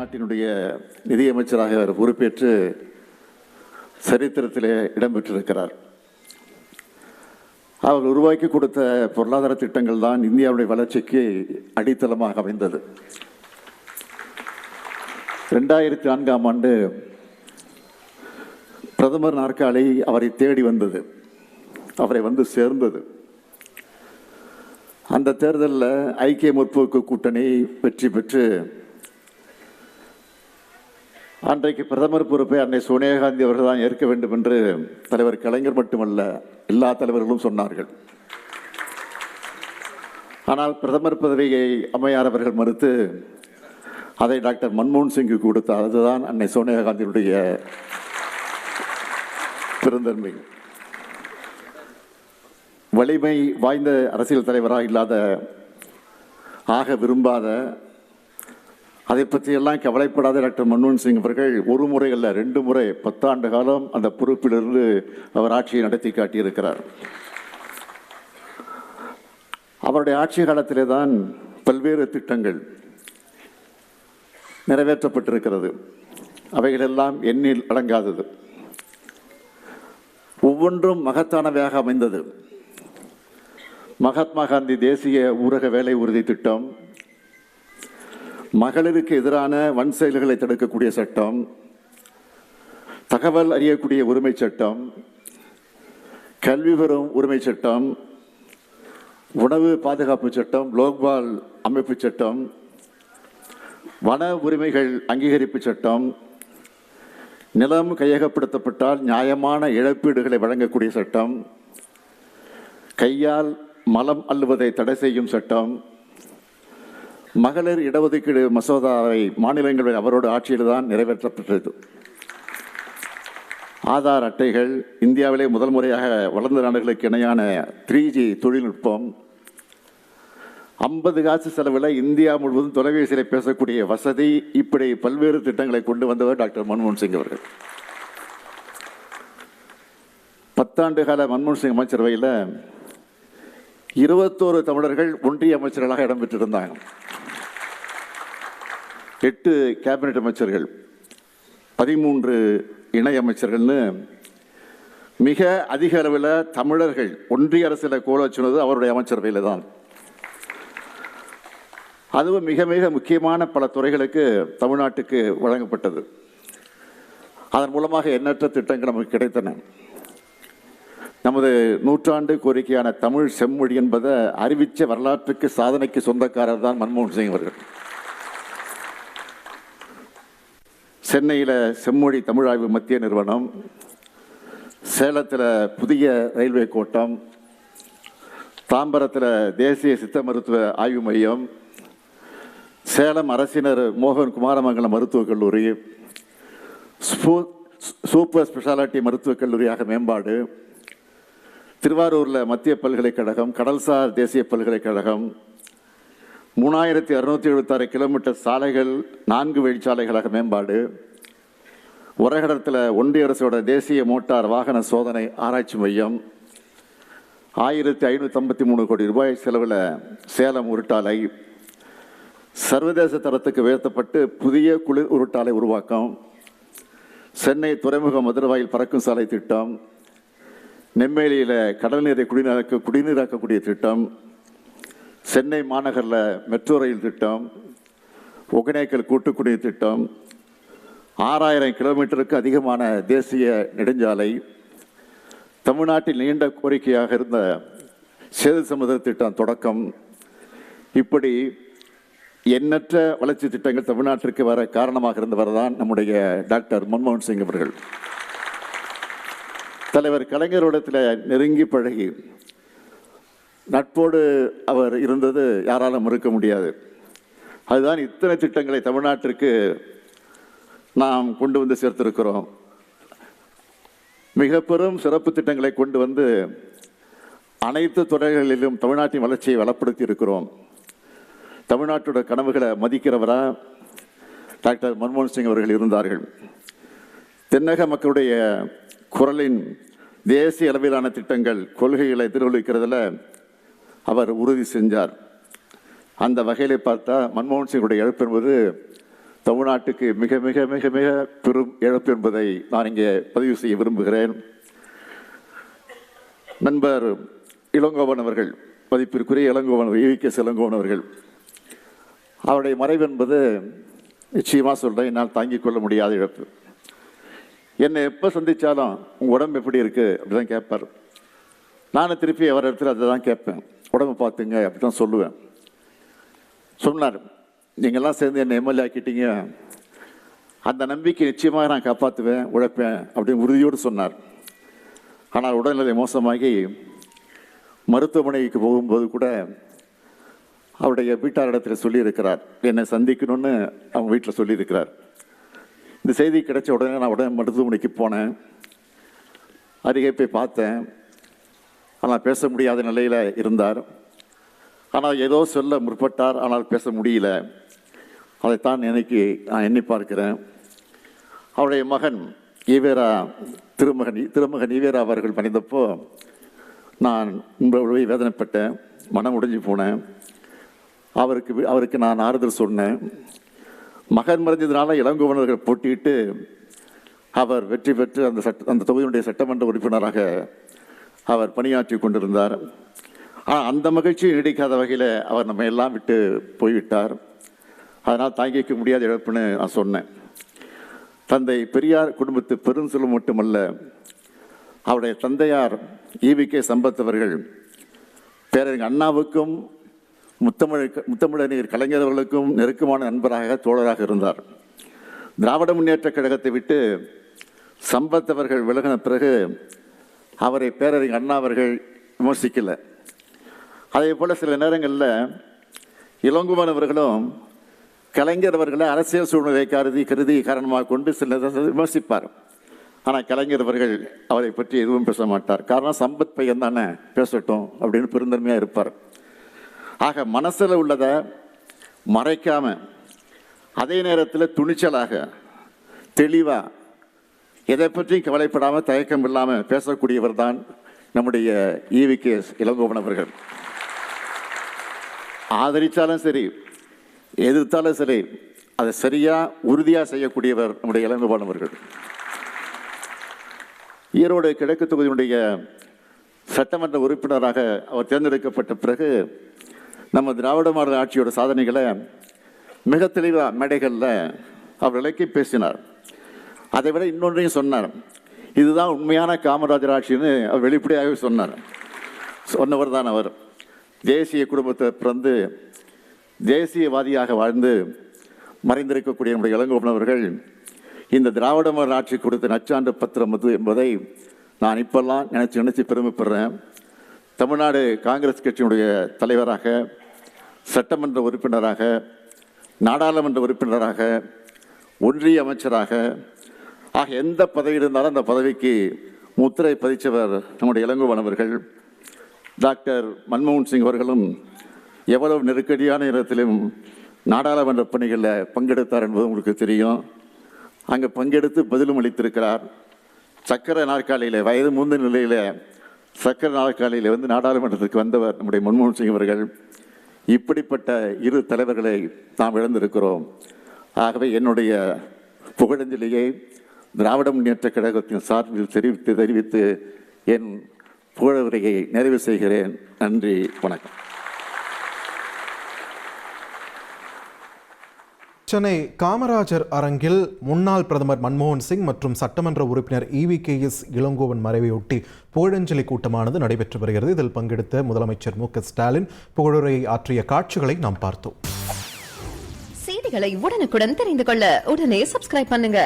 நாட்டினுடைய நிதியமைச்சராக அவர் பொறுப்பேற்று சரித்திரத்திலே இடம்பெற்றிருக்கிறார். அவர் உருவாக்கி கொடுத்த பொருளாதார திட்டங்கள் தான் இந்தியாவுடைய வளர்ச்சிக்கு அடித்தளமாக அமைந்தது. 2004ஆம் ஆண்டு பிரதமர் நாற்காலி அவரை தேடி வந்தது, அவரை வந்து சேர்ந்தது. அந்த தேர்தலில் ஐக்கிய முற்போக்கு கூட்டணி வெற்றி பெற்று அன்றைக்கு பிரதமர் பொறுப்பை அன்னை சோனியா காந்தி அவர்கள் தான் ஏற்க வேண்டும் என்று தலைவர் கலைஞர் மட்டுமல்ல எல்லா தலைவர்களும் சொன்னார்கள். ஆனால் பிரதமர் பதவியை அம்மையார் அவர்கள் மறுத்து அதை டாக்டர் மன்மோகன் சிங்கு கொடுத்தார். அதுதான் அன்னை சோனியா காந்தியுடைய பெருந்தன்மை. வலிமை வாய்ந்த அரசியல் தலைவராக இல்லாத, ஆக விரும்பாத, அதை பற்றியெல்லாம் கவலைப்படாத டாக்டர் மன்மோகன் சிங் அவர்கள் ஒரு முறை அல்ல 2 முறை 10 ஆண்டு காலம் அந்த பொறுப்பிலிருந்து அவர் ஆட்சியை நடத்தி காட்டியிருக்கிறார். அவருடைய ஆட்சி காலத்திலே தான் பல்வேறு திட்டங்கள் நிறைவேற்றப்பட்டிருக்கிறது. அவைகளெல்லாம் எண்ணில் அடங்காதது, ஒவ்வொன்றும் மகத்தானவையாக அமைந்தது. மகாத்மா காந்தி தேசிய ஊரக வேலை உறுதி திட்டம், மகளிருக்கு எதிரான வன் செயல்களை தடுக்கக்கூடிய சட்டம், தகவல் அறியக்கூடிய உரிமை சட்டம், கல்வி பெறும் உரிமை சட்டம், உணவு பாதுகாப்பு சட்டம், லோக்பால் அமைப்பு சட்டம், வன உரிமைகள் அங்கீகரிப்பு சட்டம், நிலம் கையகப்படுத்தப்பட்டால் நியாயமான இழப்பீடுகளை வழங்கக்கூடிய சட்டம், கையால் மலம் அள்ளுவதை தடை செய்யும் சட்டம், மகளிர் இடஒதுக்கீடு மசோதாவை மாநிலங்களில் அவரோட ஆட்சியில் தான் நிறைவேற்றப்பட்டது. ஆதார் அட்டைகள், இந்தியாவிலே முதல் முறையாக வளர்ந்த நாடுகளுக்கு இணையான 3G தொழில்நுட்பம், 50 காசு செலவில் இந்தியா முழுவதும் தொலைபேசியில் பேசக்கூடிய வசதி, இப்படி பல்வேறு திட்டங்களை கொண்டு வந்தவர் டாக்டர் மன்மோகன் சிங் அவர்கள். 10 ஆண்டு கால மன்மோகன் சிங் அமைச்சரவையில் 21 தமிழர்கள் ஒன்றிய அமைச்சர்களாக இடம்பெற்றிருந்தாங்க. 8 கேபினட் அமைச்சர்கள், 13 இணை அமைச்சர்கள்னு மிக அதிக அளவில் தமிழர்கள் ஒன்றிய அரசில் கோல சொன்னது அவருடைய அமைச்சரவையில் தான். அதுவும் மிக மிக முக்கியமான பல துறைகளுக்கு தமிழ்நாட்டுக்கு வழங்கப்பட்டது. அதன் மூலமாக எண்ணற்ற திட்டங்கள் நமக்கு கிடைத்தன. நமது நூற்றாண்டு கோரிக்கையான தமிழ் செம்மொழி என்பதை அறிவித்த வரலாற்றுக்கு சாதனைக்கு சொந்தக்காரர் தான் மன்மோகன் சிங் அவர்கள். சென்னையில் செம்மொழி தமிழாய்வு மத்திய நிறுவனம், சேலத்தில் புதிய ரயில்வே கோட்டம், தாம்பரத்தில் தேசிய சித்த மருத்துவ ஆய்வு மையம், சேலம் அரசினர் மோகன் குமாரமங்கலம் மருத்துவக் கல்லூரி, சூப்பர் ஸ்பெஷாலிட்டி மருத்துவக் கல்லூரியாக மேம்பாடு, திருவாரூரில் மத்திய பல்கலைக்கழகம், கடல்சார் தேசிய பல்கலைக்கழகம், 3676 கிலோமீட்டர் சாலைகள் 4 வழிச்சாலைகளாக மேம்பாடு, உரகடத்தில் ஒன்றிய அரசோட தேசிய மோட்டார் வாகன சோதனை ஆராய்ச்சி மையம், 1553 கோடி ரூபாய் செலவில் சேலம் உருட்டாலை, சர்வதேச தரத்துக்கு உயர்த்தப்பட்டு புதிய குளிர் உருட்டாலை உருவாக்கம், சென்னை துறைமுக மதுரவாயில் பறக்கும் சாலை திட்டம், நெம்மேலியில் கடல் நீரை குடிநீராக்கக்கூடிய திட்டம், சென்னை மாநகரில் மெட்ரோ ரயில் திட்டம், ஒகேனக்கல் கூட்டுக்குடிநீர் திட்டம், 6000 கிலோமீட்டருக்கு அதிகமான தேசிய நெடுஞ்சாலை, தமிழ்நாட்டில் நீண்ட கோரிக்கையாக இருந்த சேது சமுதிர திட்டம் தொடக்கம், இப்படி எண்ணற்ற வளர்ச்சி திட்டங்கள் தமிழ்நாட்டிற்கு வர காரணமாக இருந்தவர் தான் நம்முடைய டாக்டர் மன்மோகன் சிங் அவர்கள். தலைவர் கலைஞரோடத்தில் நெருங்கி பழகி நட்போடு அவர் இருந்தது யாராலும் மறுக்க முடியாது. அதுதான் இத்தனை திட்டங்களை தமிழ்நாட்டிற்கு நாம் கொண்டு வந்து சேர்த்திருக்கிறோம். மிக பெரும் சிறப்பு திட்டங்களை கொண்டு வந்து அனைத்து துறைகளிலும் தமிழ்நாட்டின் வளர்ச்சியை வளப்படுத்தி இருக்கிறோம். தமிழ்நாட்டோட கனவுகளை மதிக்கிறவரா டாக்டர் மன்மோகன் சிங் அவர்கள் இருந்தார்கள். தென்னக மக்களுடைய குரலின் தேசிய அளவிலான திட்டங்கள், கொள்கைகளை எதிரொலிக்கிறதுல அவர் உறுதி செஞ்சார். அந்த வகையில் பார்த்தா மன்மோகன் சிங்குடைய இழப்பு என்பது தமிழ்நாட்டுக்கு மிக மிக மிக மிக பெரும் இழப்பு என்பதை நான் இங்கே பதிவு செய்ய விரும்புகிறேன். நண்பர் இளங்கோவன் அவர்கள், மதிப்பிற்குரிய இளங்கோவன், EVKS இளங்கோவன் அவர்கள், அவருடைய மறைவு என்பது நிச்சயமாக சொல்கிறேன், என்னால் தாங்கிக் கொள்ள முடியாத இழப்பு. என்னை எப்போ சந்தித்தாலும் உங்கள் உடம்பு எப்படி இருக்குது அப்படி தான் கேட்பார். நானும் திருப்பி அவர் இடத்துல அதை தான் கேட்பேன், உடம்பு பார்த்துங்க அப்படி தான் சொல்லுவேன். சொன்னார், நீங்கள்லாம் சேர்ந்து என்னை எம்எல்ஏ ஆக்கிட்டீங்க, அந்த நம்பிக்கை நிச்சயமாக நான் காப்பாற்றுவேன், உழைப்பேன் அப்படின்னு உறுதியோடு சொன்னார். ஆனால் உடல்நிலை மோசமாகி மருத்துவமனைக்கு போகும்போது கூட அவருடைய வீட்டாரிடத்தில் சொல்லியிருக்கிறார், என்னை சந்திக்கணும்னு அவங்க வீட்டில் சொல்லியிருக்கிறார். இந்த செய்தி கிடைச்ச உடனே நான் உடனே மருத்துவமனைக்கு போனேன், அருகே போய் பார்த்தேன். ஆனால் பேச முடியாத நிலையில் இருந்தார். ஆனால் ஏதோ சொல்ல முற்பட்டார், ஆனால் பேச முடியல. அதைத்தான் நான் எண்ணி பார்க்கிறேன். அவருடைய மகன் ஈவேரா, திருமகன் ஈவேரா அவர்கள் மறைந்தப்போ நான் உங்களுடைய வேதனைப்பட்டேன், மனம் உடைஞ்சு போனேன். அவருக்கு நான் ஆறுதல் சொன்னேன். மகன் மறைஞ்சதுனால இளங்கோவனர்கள் போட்டியிட்டு அவர் வெற்றி பெற்று அந்த தொகுதியினுடைய சட்டமன்ற உறுப்பினராக அவர் பணியாற்றி கொண்டிருந்தார். ஆனால் அந்த மகிழ்ச்சி நீடிக்காத வகையில் அவர் நம்ம எல்லாம் விட்டு போய்விட்டார். அதனால் தாங்கிக்க முடியாத இழப்புன்னு நான் சொன்னேன். தந்தை பெரியார் குடும்பத்து பெருஞ்செல்வம் மட்டுமல்ல, அவருடைய தந்தையார் EVK சம்பத் அவர்கள் பேரறிஞர் அண்ணாவுக்கும் முத்தமிழறிஞர் கலைஞர் அவர்களுக்கும் நெருக்கமான நண்பராக, தோழராக இருந்தார். திராவிட முன்னேற்ற கழகத்தை விட்டு சம்பத் அவர்கள் விலகின பிறகு அவரை பேரறிஞர் அண்ணா அவர்கள் விமர்சிக்கலை. அதே போல் சில நேரங்களில் இளங்கோவன் அவர்களும் கலைஞர் அவர்களை அரசியல் சூழ்நிலை கருதி காரணமாக கொண்டு சில விமர்சிப்பார். ஆனால் கலைஞர் அவர்கள் அவரை பற்றி எதுவும் பேச மாட்டார். காரணம், சம்பத் பையன் தானே, பேசட்டும் அப்படின்னு பெருந்தன்மையாக இருப்பார். ஆக மனசில் உள்ளதை மறைக்காமல், அதே நேரத்தில் துணிச்சலாக, தெளிவாக, எதை பற்றியும் கவலைப்படாமல், தயக்கம் இல்லாமல் பேசக்கூடியவர் தான் நம்முடைய EVKS இளங்கோவன் அவர்கள். ஆதரித்தாலும் சரி, எதிர்த்தாலும் சரி, அதை சரியாக உறுதியாக செய்யக்கூடியவர் நம்முடைய இளங்கோவன் அவர்கள். ஈரோடு கிழக்கு தொகுதியினுடைய சட்டமன்ற உறுப்பினராக அவர் தேர்ந்தெடுக்கப்பட்ட பிறகு நம்ம திராவிட மாடல் ஆட்சியோட சாதனைகளை மிக தெளிவாக மேடைகளில் அவர் விளக்கி பேசினார். அதை விட இன்னொன்றையும் சொன்னார், இதுதான் உண்மையான காமராஜர் ஆட்சின்னு அவர் வெளிப்படையாகவே சொன்னவர் தான் அவர். தேசிய குடும்பத்தை பிறந்து தேசியவாதியாக வாழ்ந்து மறைந்திருக்கக்கூடிய நம்முடைய இளங்கோவன் அவர்கள் இந்த திராவிட மாடல் ஆட்சி கொடுத்த நச்சாண்டு பத்திரம் என்பதை நான் இப்பெல்லாம் நினச்சி பெருமைப்படுறேன். தமிழ்நாடு காங்கிரஸ் கட்சியினுடைய தலைவராக, சட்டமன்ற உறுப்பினராக, நாடாளுமன்ற உறுப்பினராக, ஒன்றிய அமைச்சராக ஆக எந்த பதவி இருந்தாலும் அந்த பதவிக்கு முத்திரை பதித்தவர் நம்முடைய இளங்கோவன் அவர்கள். டாக்டர் மன்மோகன் சிங் அவர்களும் எவ்வளவு நெருக்கடியான நேரத்திலும் நாடாளுமன்ற பணிகளில் பங்கெடுத்தார் என்பது உங்களுக்கு தெரியும். அங்கே பங்கெடுத்து பதிலும் அளித்திருக்கிறார். சக்கர நாற்காலியில், வயது முந்த நிலையில் சக்கர நாற்காலியில் நாடாளுமன்றத்துக்கு வந்தவர் நம்முடைய மன்மோகன் சிங் அவர்கள். இப்படிப்பட்ட இரு தலைவர்களை நாம் இழந்திருக்கிறோம். ஆகவே என்னுடைய புகழஞ்சலியை திராவிட முன்னேற்ற கழகத்தின் சார்பில் தெரிவித்து என் புகழுரையை நிறைவு செய்கிறேன். நன்றி, வணக்கம். சென்னை காமராஜர் அரங்கில் முன்னாள் பிரதமர் மன்மோகன் சிங் மற்றும் சட்டமன்ற உறுப்பினர் EVKS இளங்கோவன் மறைவையொட்டி புகழஞ்சலி கூட்டமானது நடைபெற்று வருகிறது. இதில் பங்கெடுத்த முதலமைச்சர் மு.க. ஸ்டாலின் புகழுரையை ஆற்றிய காட்சிகளை நாம் பார்த்தோம். செய்திகளை உடனுக்குடன் தெரிந்து கொள்ள உடனே சப்ஸ்கிரைப் பண்ணுங்க.